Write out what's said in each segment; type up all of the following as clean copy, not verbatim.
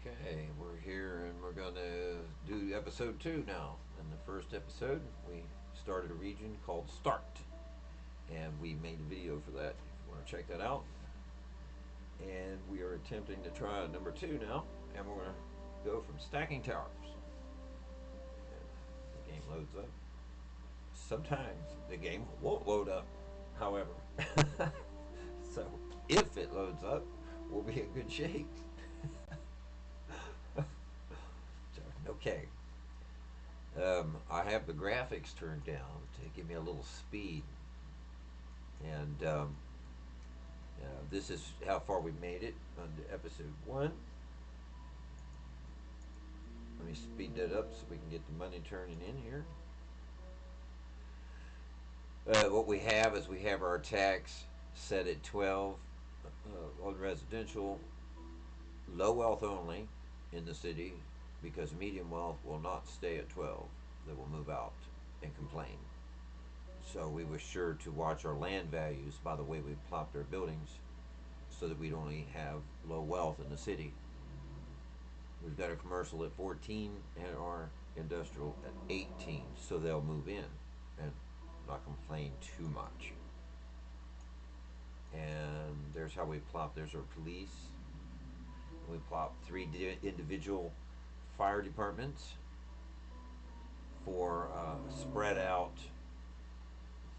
Okay, we're here and we're going to do episode 2 now. In the first episode, we started a region called Start, and we made a video for that if you want to check that out. And we are attempting to try number 2 now, and we're going to go from stacking towers. And the game loads up. Sometimes the game won't load up, however. So if it loads up, we'll be in good shape. Okay. I have the graphics turned down to give me a little speed. And this is how far we made it on episode 1. Let me speed that up so we can get the money turning in here. What we have is we have our tax set at 12 on residential, low wealth only in the city, because medium wealth will not stay at 12. They will move out and complain. So we were sure to watch our land values by the way we plopped our buildings so that we'd only have low wealth in the city. We've got our commercial at 14 and our industrial at 18, so they'll move in and not complain too much. And there's how we plop. There's our police. We plop 3 individual fire departments for spread out,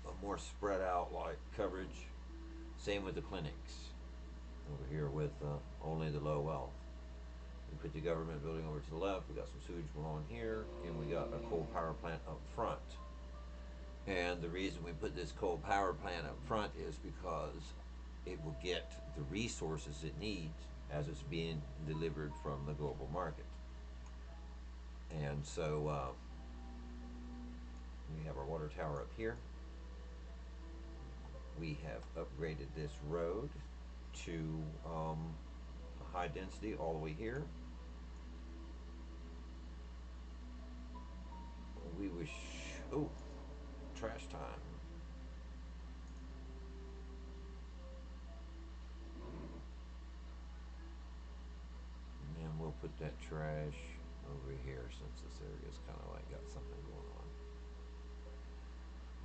a more spread out like coverage. Same with the clinics over here with only the low wealth. We put the government building over to the left. We got some sewage going on here, and we got a coal power plant up front. And the reason we put this coal power plant up front is because it will get the resources it needs as it's being delivered from the global market. And so we have our water tower up here. We have upgraded this road to high density all the way here. We wish, oh, trash time. And we'll put that trash over here since this area's kind of like got something going on.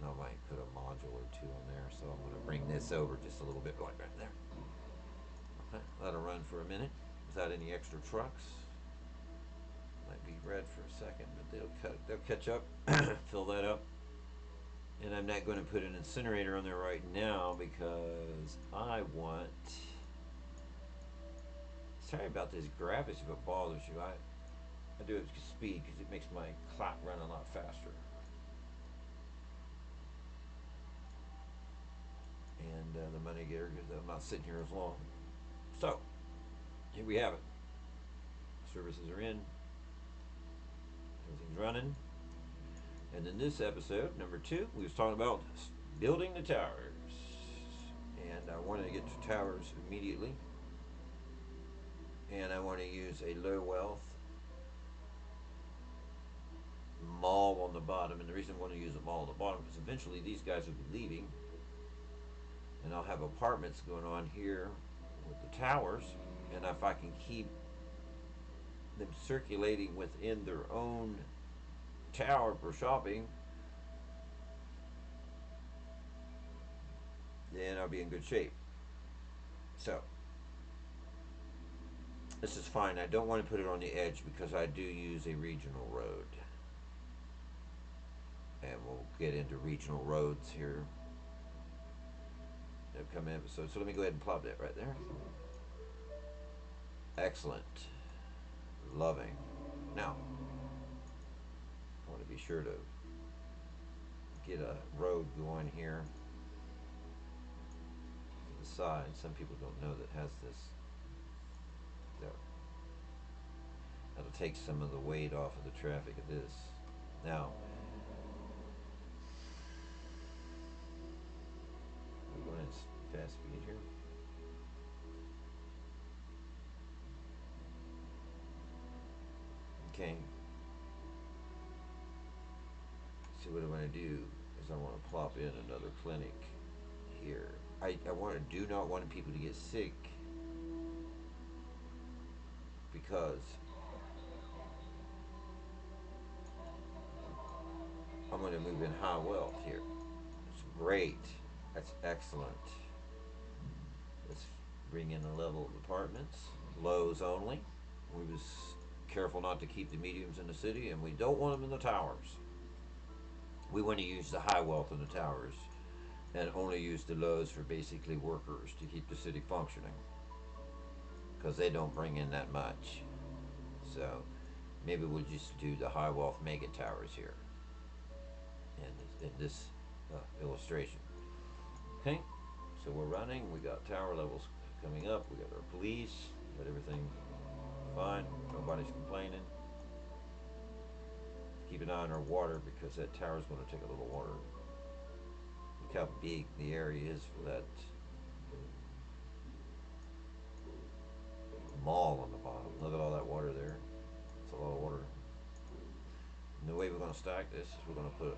I might put a module or 2 in there, so I'm going to bring this over just a little bit like right there. Okay, let it run for a minute without any extra trucks. Might be red for a second, but they'll catch up, fill that up. And I'm not going to put an incinerator on there right now because I want... Sorry about this graphics if it bothers you. I do it at speed because it makes my clock run a lot faster. And the money getter, because I'm not sitting here as long. So, here we have it. Services are in. Everything's running. And in this episode, number 2, we was talking about building the towers. And I wanted to get to towers immediately. And I want to use a low wealth mall on the bottom. And the reason I want to use a mall on the bottom because eventually these guys will be leaving. And I'll have apartments going on here with the towers. And if I can keep them circulating within their own tower for shopping, then I'll be in good shape. So this is fine. I don't want to put it on the edge because I do use a regional road. And we'll get into regional roads here in the upcoming episode. So let me go ahead and plop that right there. Excellent. Loving. Now, I want to be sure to get a road going here to the side. Some people don't know that has this. There. That'll take some of the weight off of the traffic of this. Now, we're going at fast speed here. Okay. So what I want to do is I want to plop in another clinic here. I do not want people to get sick because I'm going to move in high wealth here. It's great. That's excellent. Let's bring in a level of apartments. Lows only. We was careful not to keep the mediums in the city, and we don't want them in the towers. We want to use the high wealth in the towers and only use the lows for basically workers to keep the city functioning, because they don't bring in that much. So maybe we'll just do the high wealth mega towers here in this illustration. Okay, so we're running. We got tower levels coming up. We got our police. Got everything fine. Nobody's complaining. Keep an eye on our water because that tower's going to take a little water. Look how big the area is for that mall on the bottom. Look at all that water there. It's a lot of water. And the way we're going to stack this is we're going to put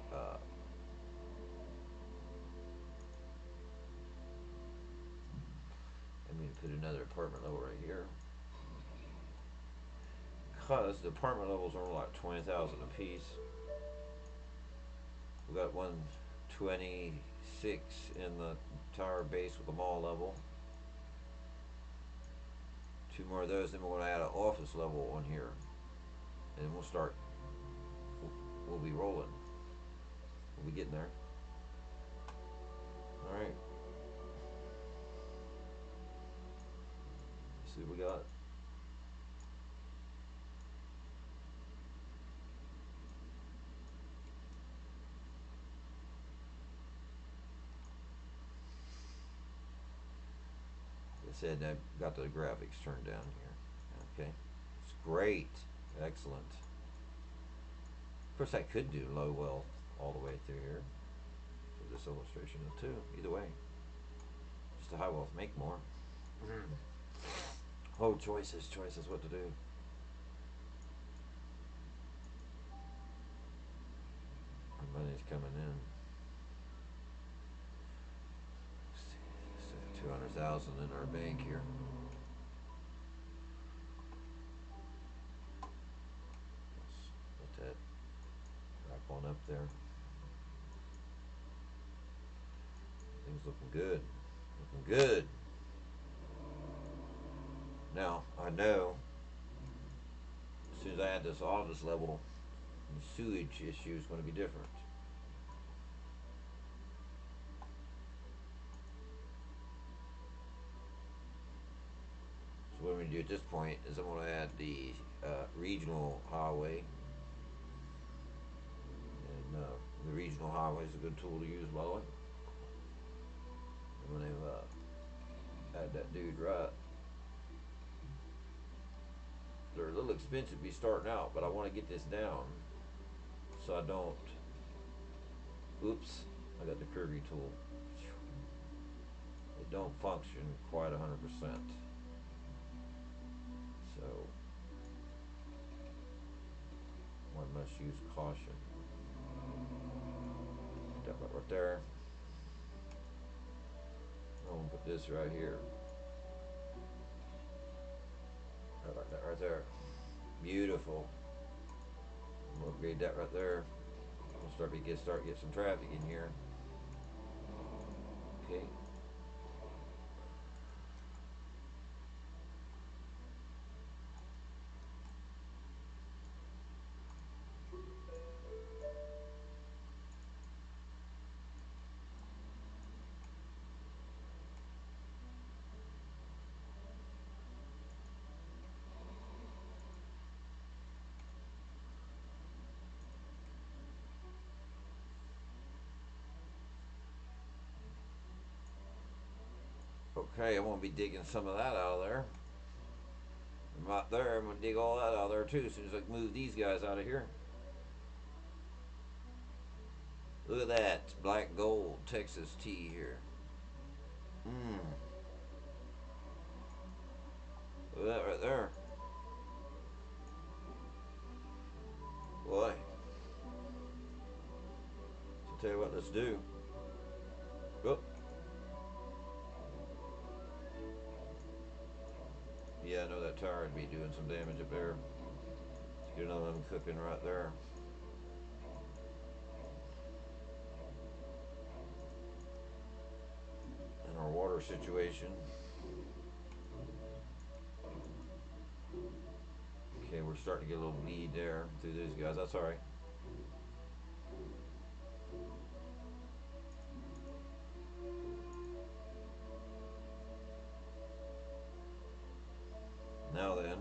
I'm going to put another apartment level right here, because the apartment levels are like 20,000 a piece. We got 126 in the tower base with the mall level. 2 more of those, then we're going to add an office level on here, and then we'll start. We'll be rolling. We'll be getting there. All right. Let's see what we got. Like I said, I've got the graphics turned down here. Okay. It's great. Excellent. Of course, I could do low wealth all the way through here for this illustration too. Either way, just a high wealth make more. Oh, choices what to do. Our money's coming in. 200,000 in our bank here. Let's let that wrap on up there. Things looking good. Looking good. Now, I know as soon as I add this office level, the sewage issue is going to be different. So what I'm going to do at this point is I'm going to add the regional highway. And the regional highway is a good tool to use, by the way. I'm going to add that dude right. They're a little expensive to be starting out, but I want to get this down so I don't. Oops, I got the curvy tool. It don't function quite 100%. So one must use caution. Put that right there. I'm gonna put this right here. I like that right there. Beautiful. I'm gonna upgrade that right there. We'll start get some traffic in here. Okay. Okay, I'm gonna be digging some of that out of there. I'm right there. I'm gonna dig all that out of there too as soon as I move these guys out of here. Look at that black gold Texas tea here. Mmm. Look at that right there. Boy. So I'll tell you what, let's do. Oh. Yeah, I know that tower would be doing some damage up there. Let's get another one cooking right there. And our water situation. Okay, we're starting to get a little bleed there through these guys. That's alright. Now then.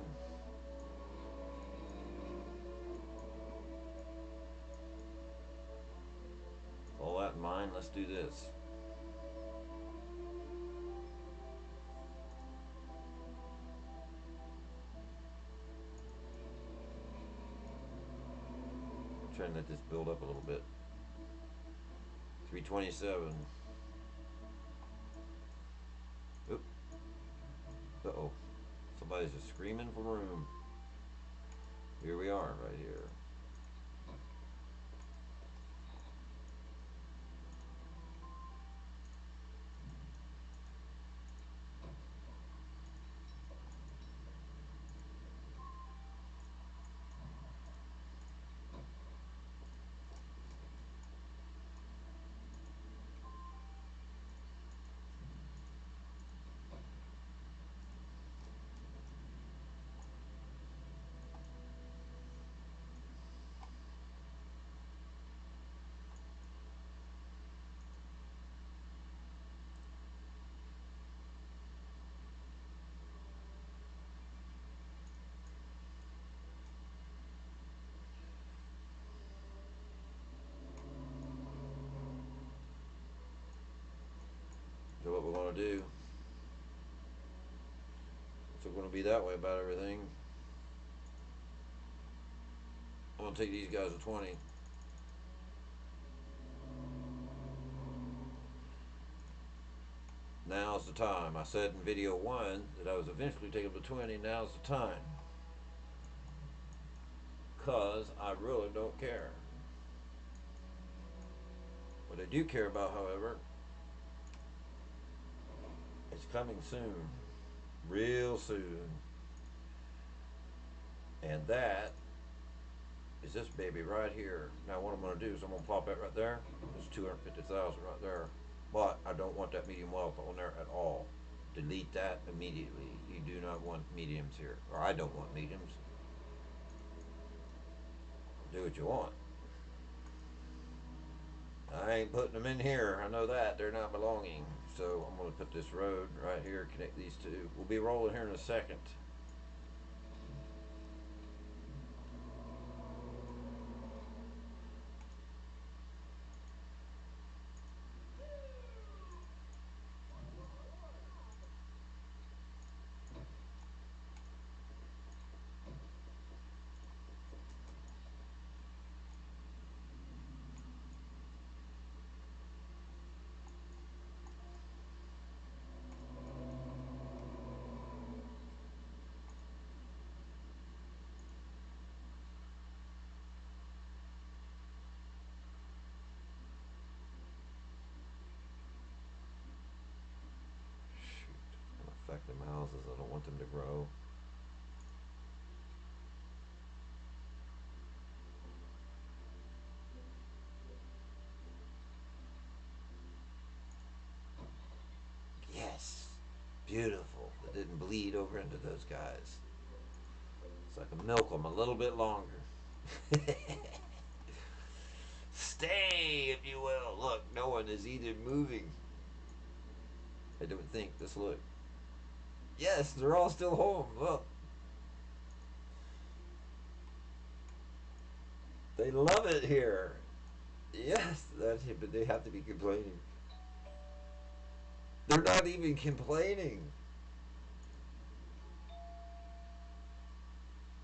With all that in mind, let's do this. I'm trying to let this build up a little bit. 327. Oop. Uh-oh. Somebody's just screaming for room. Here we are, right here. So what we're going to do, so we're going to be that way about everything. I'm going to take these guys to 20. Now's the time. I said in video 1 that I was eventually taking them to 20. Now's the time. Because I really don't care. What I do care about, however, is coming soon. Real soon. And that is this baby right here. Now what I'm going to do is I'm going to plop that right there. It's 250,000 right there. But I don't want that medium wealth on there at all. Delete that immediately. You do not want mediums here. Or I don't want mediums. Do what you want. I ain't putting them in here. I know that. They're not belonging. So I'm going to put this road right here, connect these two. We'll be rolling here in a second. Shoot, it's going to affect them houses. I don't want them to grow. Yes. Beautiful. It didn't bleed over into those guys. So I can milk them a little bit longer. Stay, if you will. Look, no one is even moving. I don't think. Let's look. Yes, they're all still home. Look. They love it here. Yes, that's it, but they have to be complaining. They're not even complaining.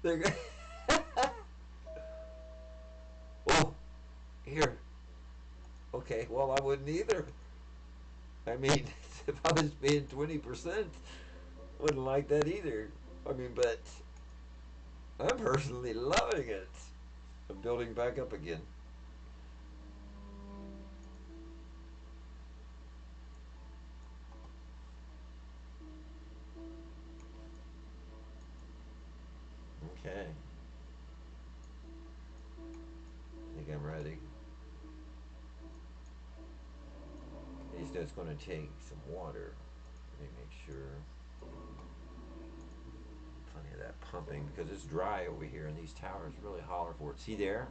They're well, here. Okay, well I wouldn't either. I mean, if I was paying 20%, wouldn't like that either. I mean, but I'm personally loving it. I'm building back up again. Okay. I think I'm ready. At least that's going to take some water. Let me make sure. Plenty of that pumping because it's dry over here and these towers really holler for it. See there?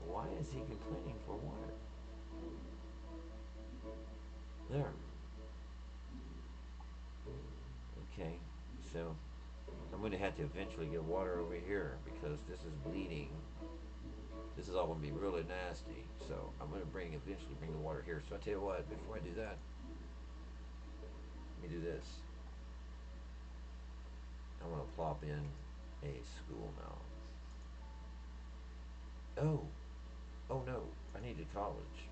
Why is he complaining for water? There. Okay. So I'm going to have to eventually get water over here because this is bleeding. This is all going to be really nasty. So I'm going to eventually bring the water here. So I tell you what, before I do that, let me do this. I want to plop in a school now. Oh, oh no, I need a college.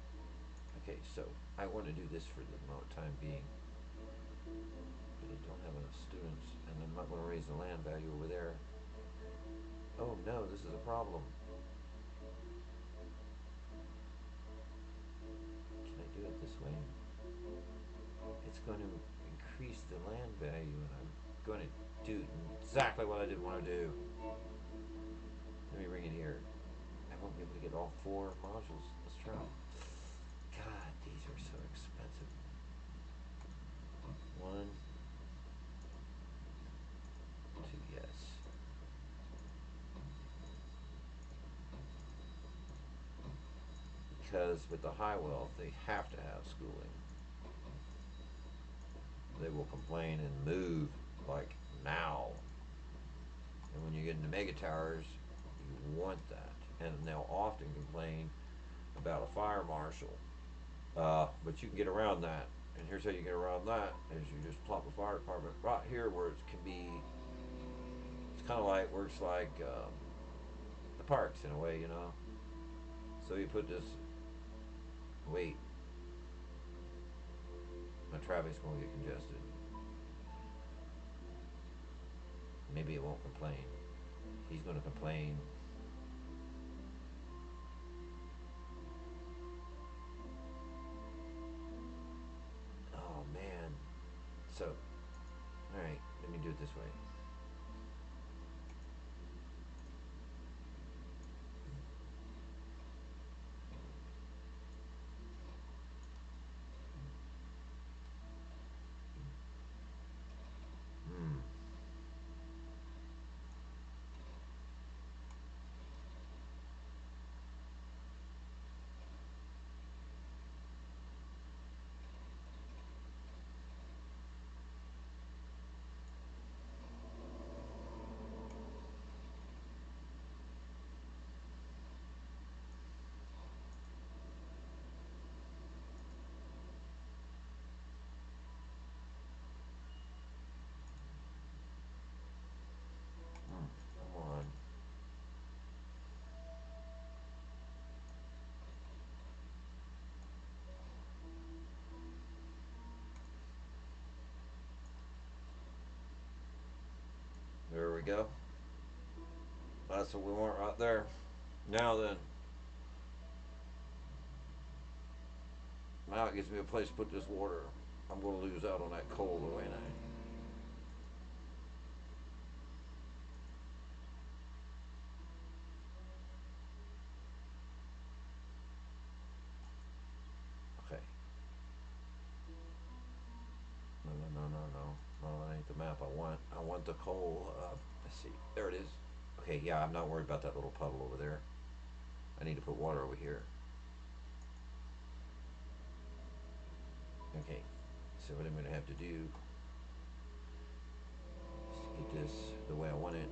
Okay, so I want to do this for the time being, but I don't have enough students, and I'm not going to raise the land value over there. Oh no, this is a problem. Can I do it this way? It's going to increase the land value, and I'm going to do exactly what I didn't want to do. Let me bring it here. I won't be able to get all 4 modules. Let's try. God, these are so expensive. 1, 2, yes. Because with the high wealth, they have to have schooling. They will complain and move like now. And when you get into Megatowers, you want that. And they'll often complain about a fire marshal. But you can get around that. And here's how you get around that: is you just plop a fire department right here where it can be. It's kind of like works like the parks in a way, you know. So you put this. Wait, my traffic's gonna get congested. Maybe it won't complain. He's gonna complain. Oh man. So, all right, let me do it this way. Hmm. Come on. There we go. That's what we want right there. Now then, now it gives me a place to put this water. I'm going to lose out on that coal though, ain't I? Okay. No, no, no, no, no. No, that ain't the map I want. I want the coal. Let's see. There it is. Okay, yeah, I'm not worried about that little puddle over there. I need to put water over here. Okay. So what I'm going to have to do is to get this the way I want it.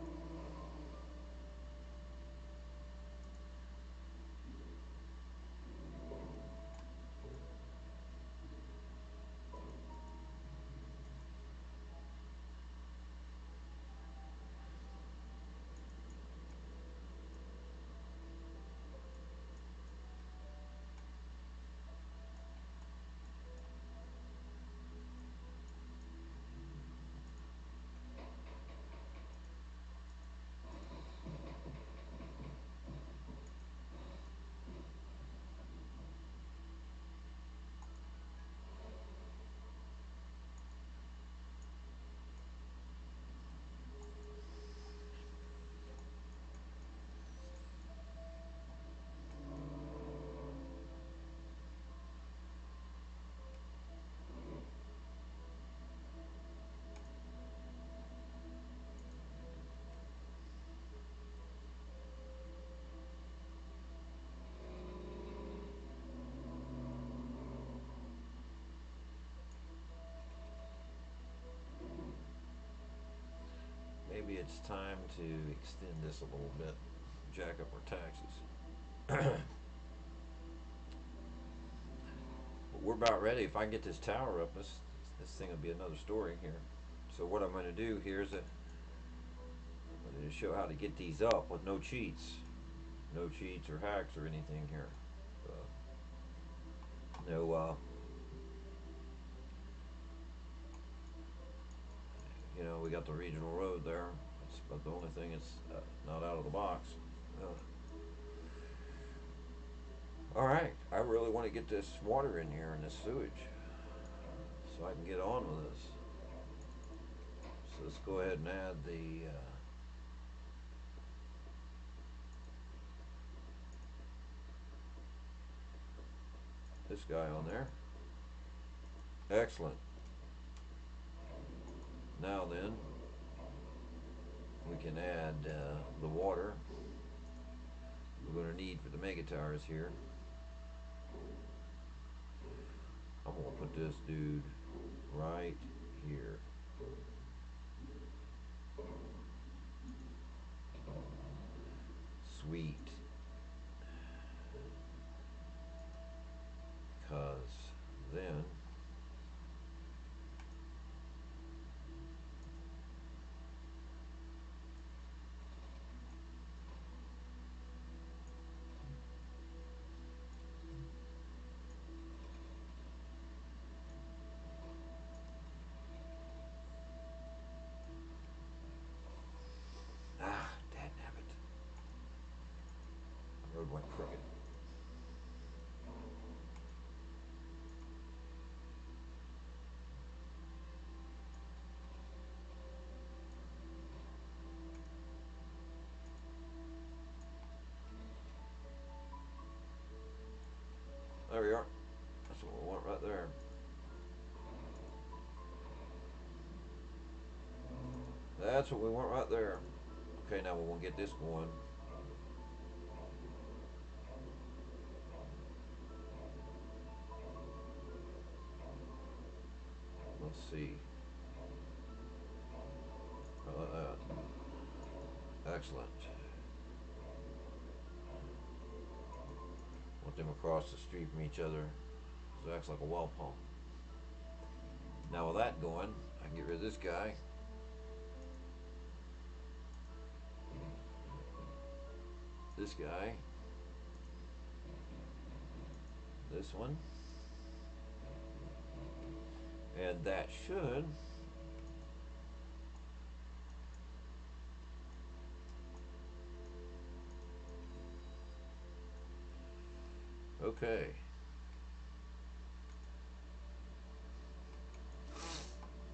it's time to extend this a little bit, jack up our taxes. But we're about ready. If I can get this tower up, this thing will be another story here. So what I'm going to do here is I'm going to show how to get these up with no cheats. No cheats or hacks or anything here. No, we got the regional road there. That's about the only thing that's not out of the box. Uh, all right, I really want to get this water in here and this sewage so I can get on with this. So let's go ahead and add this guy on there. Excellent. Now then, we can add the water we're going to need for the Megatowers here. I'm going to put this dude right here. Sweet. Because then dadnabbit. The road went crooked. There we are. That's what we want right there. That's what we want right there. Okay, now we want to get this going. Let's see. How about that? Excellent. Want them across the street from each other. So it acts like a well pump. Now with that going, I can get rid of this guy. This guy. This one. And that should okay.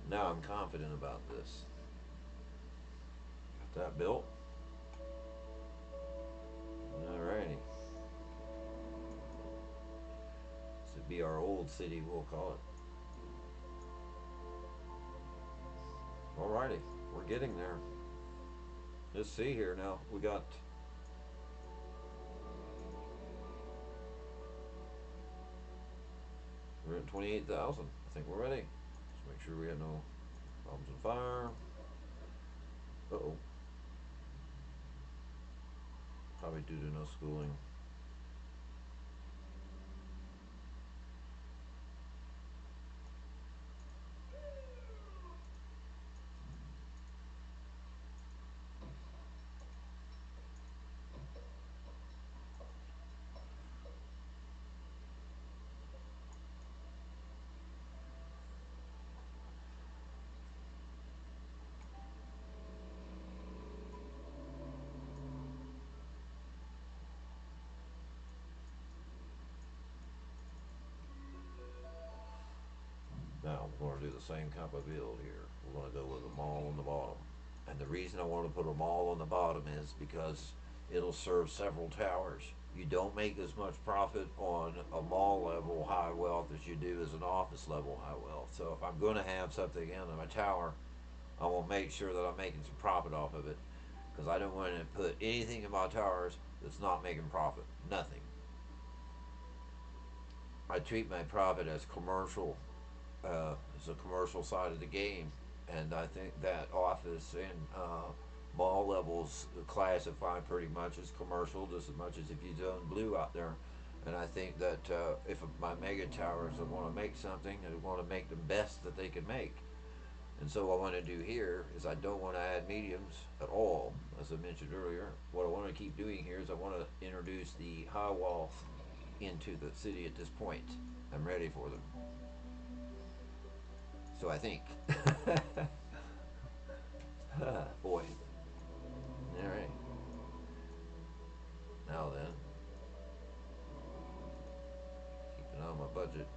Now I'm confident about this. Got that built. Alrighty. This would be our old city, we'll call it. Alrighty, we're getting there. Let's see here now. We got 128,000. I think we're ready. Let's make sure we have no problems with fire. Uh-oh. Probably due to no schooling. Now we're going to do the same type of build here. We're going to go with a mall on the bottom. And the reason I want to put a mall on the bottom is because it'll serve several towers. You don't make as much profit on a mall level high wealth as you do as an office level high wealth. So if I'm going to have something in my tower, I will make sure that I'm making some profit off of it, because I don't want to put anything in my towers that's not making profit. Nothing. I treat my profit as commercial, as a commercial side of the game, and I think that office and mall levels classified pretty much as commercial, just as much as if you zone blue out there. And I think that if my mega towers want to make something, they want to make the best that they can make. And so what I want to do here is I don't want to add mediums at all, as I mentioned earlier. What I want to keep doing here is I want to introduce the high wall into the city at this point. I'm ready for them. So I think. Boy. All right. Now then, keep an eye on my budget.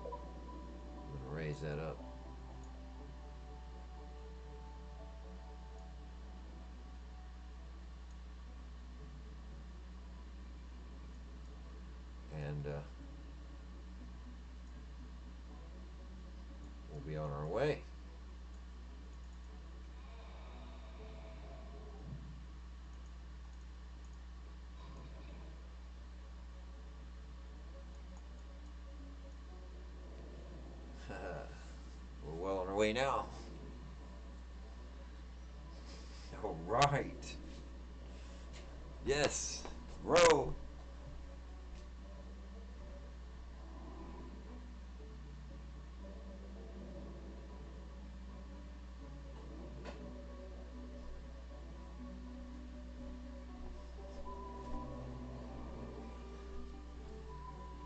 I'm gonna raise that up. And we'll be on our way. We're well on our way now. All right. Yes. Row.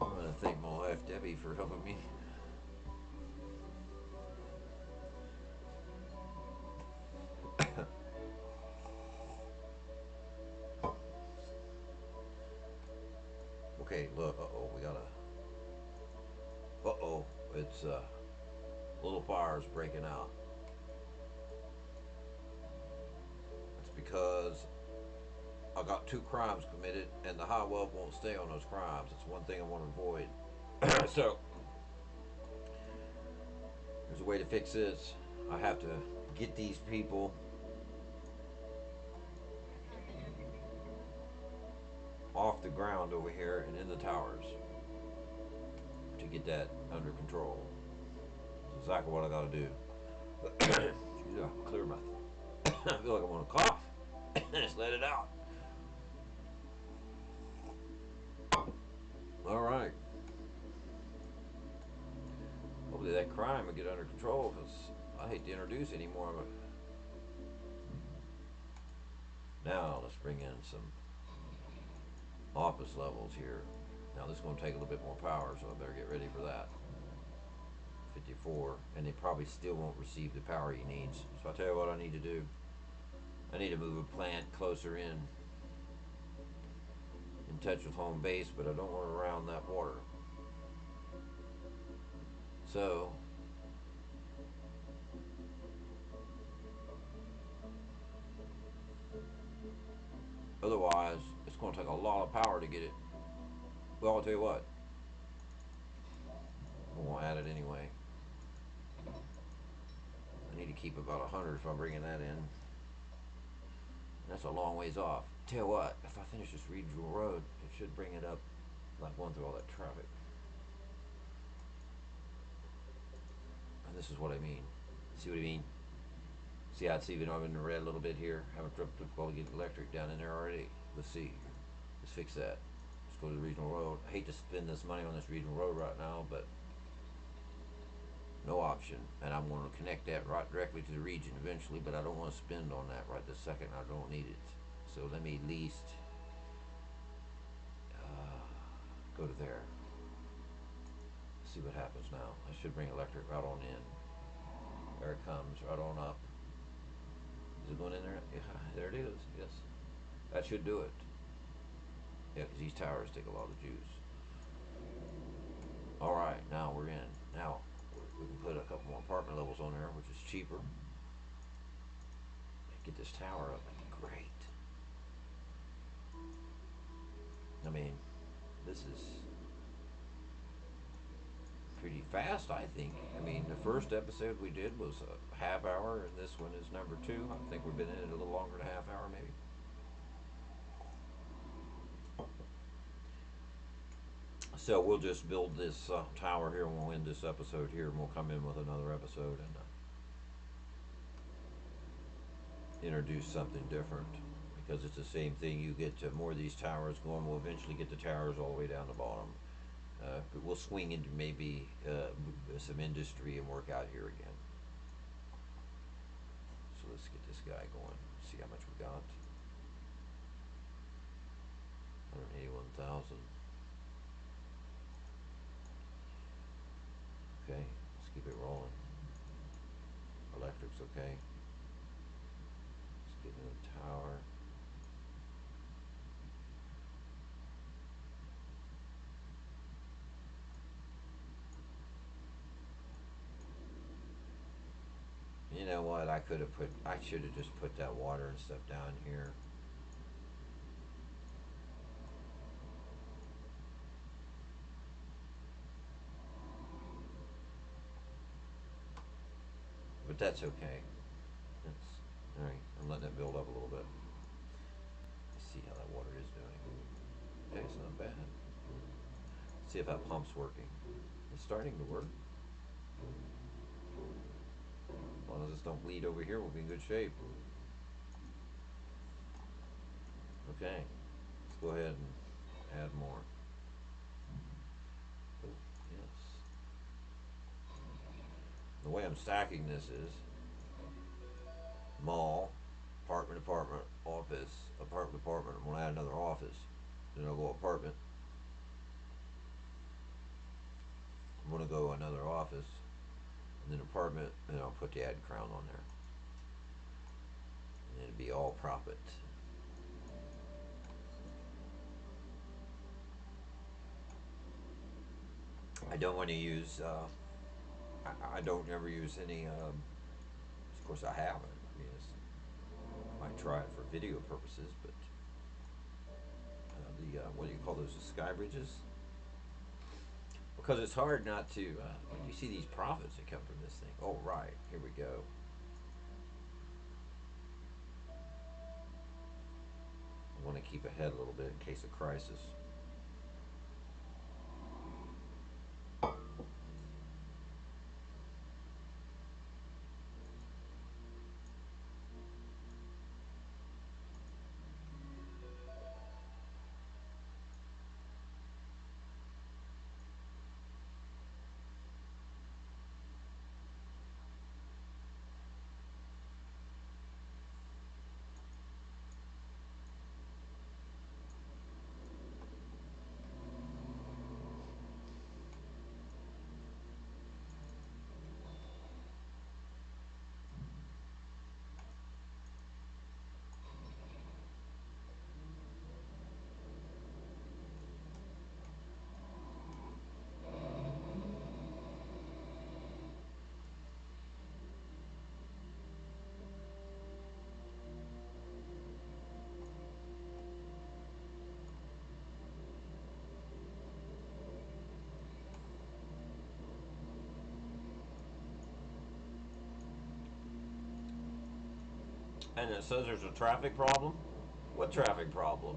I want to thank my wife Debbie for helping me. Okay, look. Uh oh, we got a. Uh oh, it's little fires breaking out. It's because I got two crimes committed, and the high web won't stay on those crimes. It's one thing I want to avoid. So there's a way to fix this. I have to get these people off the ground over here and in the towers to get that under control. That's exactly what I got to do. Excuse me, clear my. I feel like I want to cough. Just let it out. All right. Hopefully that crime will get under control because I hate to introduce any more of it. Now let's bring in some office levels here. Now this is going to take a little bit more power, so I better get ready for that. 54, and they probably still won't receive the power he needs. So I'll tell you what I need to do. I need to move a plant closer in touch with home base, but I don't want to round that water. So otherwise, it's going to take a lot of power to get it. Well, I'll tell you what. We won't add it anyway. I need to keep about 100 if I'm bringing that in. That's a long ways off. Tell you what, if I finish this regional road, it should bring it up, like going through all that traffic. And this is what I mean. See what I mean? See how it's even I'm in the red a little bit here? Haven't difficulty to get electric down in there already. Let's see. Let's fix that. Let's go to the regional road. I hate to spend this money on this regional road right now, but no option. And I'm going to connect that right directly to the region eventually, but I don't want to spend on that right this second. I don't need it. So let me at least go to there. See what happens now. I should bring electric right on in. There it comes, right on up. Is it going in there? Yeah, there it is. Yes. That should do it. Yeah, because these towers take a lot of juice. All right, now we're in. Now we can put a couple more apartment levels on there, which is cheaper. Get this tower up. Great. I mean, this is pretty fast, I think. I mean, the first episode we did was a half hour, and this one is number 2. I think we've been in it a little longer than a half hour, maybe. So we'll just build this tower here, and we'll end this episode here, and we'll come in with another episode and introduce something different, because it's the same thing. You get more of these towers going. We'll eventually get the towers all the way down the bottom. But we'll swing into maybe some industry and work out here again. So let's get this guy going. See how much we got. 181,000. Okay, let's keep it rolling. Electric's okay. Let's get into the tower. You know what? I should have just put that water and stuff down here. But that's okay. That's all right. I'm letting it build up a little bit. Let's see how that water is doing. Okay, it's not bad. Let's see if that pump's working. It's starting to work. As long as this don't bleed over here, we'll be in good shape. Okay, let's go ahead and add more. Oh, yes. The way I'm stacking this is mall, apartment, office, apartment. I'm gonna add another office. Then I'll go apartment. I'm gonna go another office, and then apartment, and I'll put the ad crown on there. And it'll be all profit. I don't want to use. I don't ever use any. Of course, I haven't. I mean, I might try it for video purposes, but the what do you call those? The sky bridges. Because it's hard not to. When you see these profits that come from this thing. Oh right, here we go. I want to keep ahead a little bit in case of crisis. And it says there's a traffic problem. What traffic problem?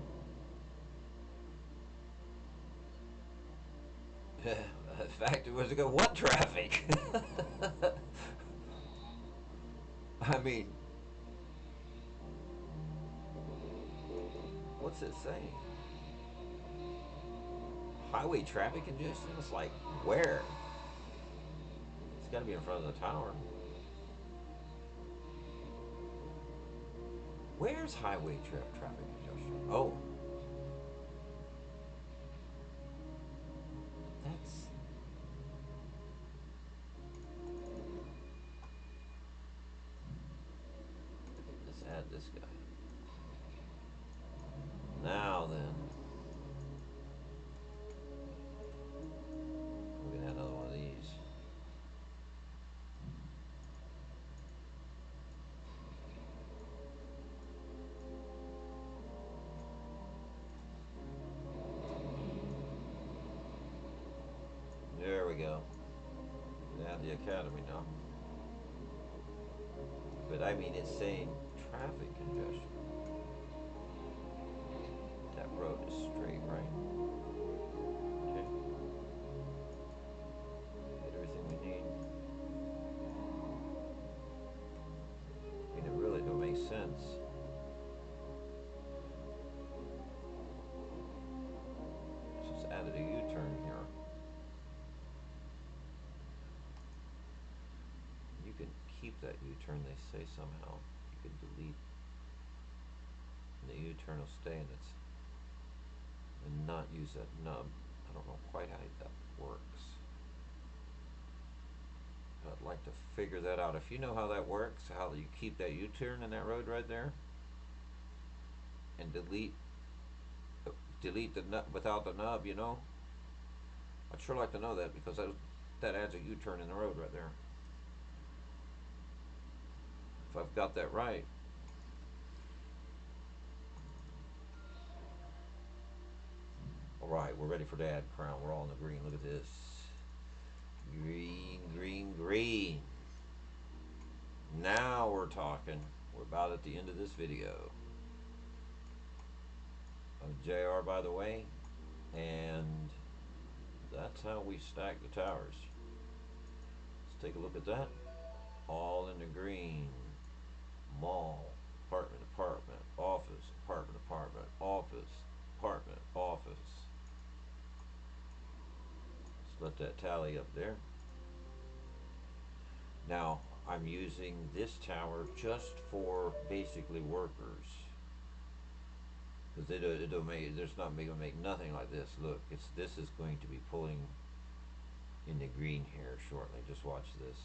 In fact, it was a go. What traffic? I mean, what's it saying? Highway traffic congestion? It's like, where? It's got to be in front of the tower. Where's highway traffic congestion? Oh, that's. Let's add this guy. Now then, we can add another one of these. There we go. Add the academy now. But I mean, it's saying traffic congestion. That road is straight, right? Okay. U-turn, they say somehow you can delete and the U-turn will stay and it's and not use that nub. I don't know quite how that works. I'd like to figure that out. If you know how that works, how you keep that U-turn in that road right there, and delete the nub without the nub, you know, I'd sure like to know that because that adds a U-turn in the road right there. If I've got that right. All right, we're ready for the ad crown. We're all in the green. Look at this. Green, green, green. Now we're talking. We're about at the end of this video. I'm JR, by the way, and that's how we stack the towers. Let's take a look at that. All in the green. Mall, apartment, apartment, office, apartment, apartment, office, apartment, office. Let's let that tally up there. Now, I'm using this tower just for basically workers. Because there's not going to make nothing like this. Look, this is going to be pulling in the green here shortly. Just watch this.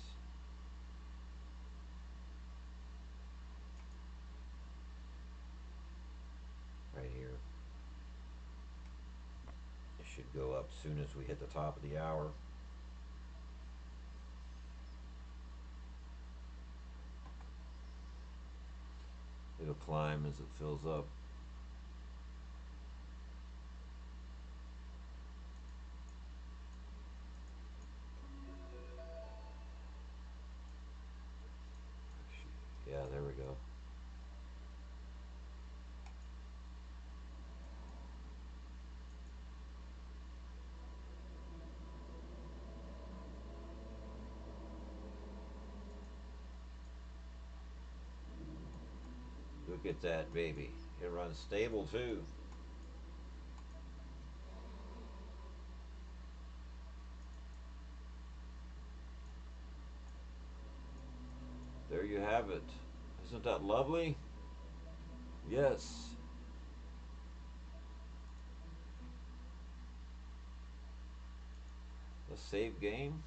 Right here. It should go up soon as we hit the top of the hour. It'll climb as it fills up. Yeah, there we go. Look at that baby. It runs stable too. There you have it. Isn't that lovely? Yes. Let's save game.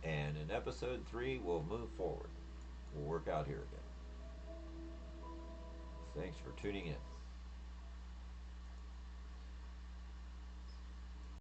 And in episode 3, we'll move forward. We'll work out here again. Thanks for tuning in.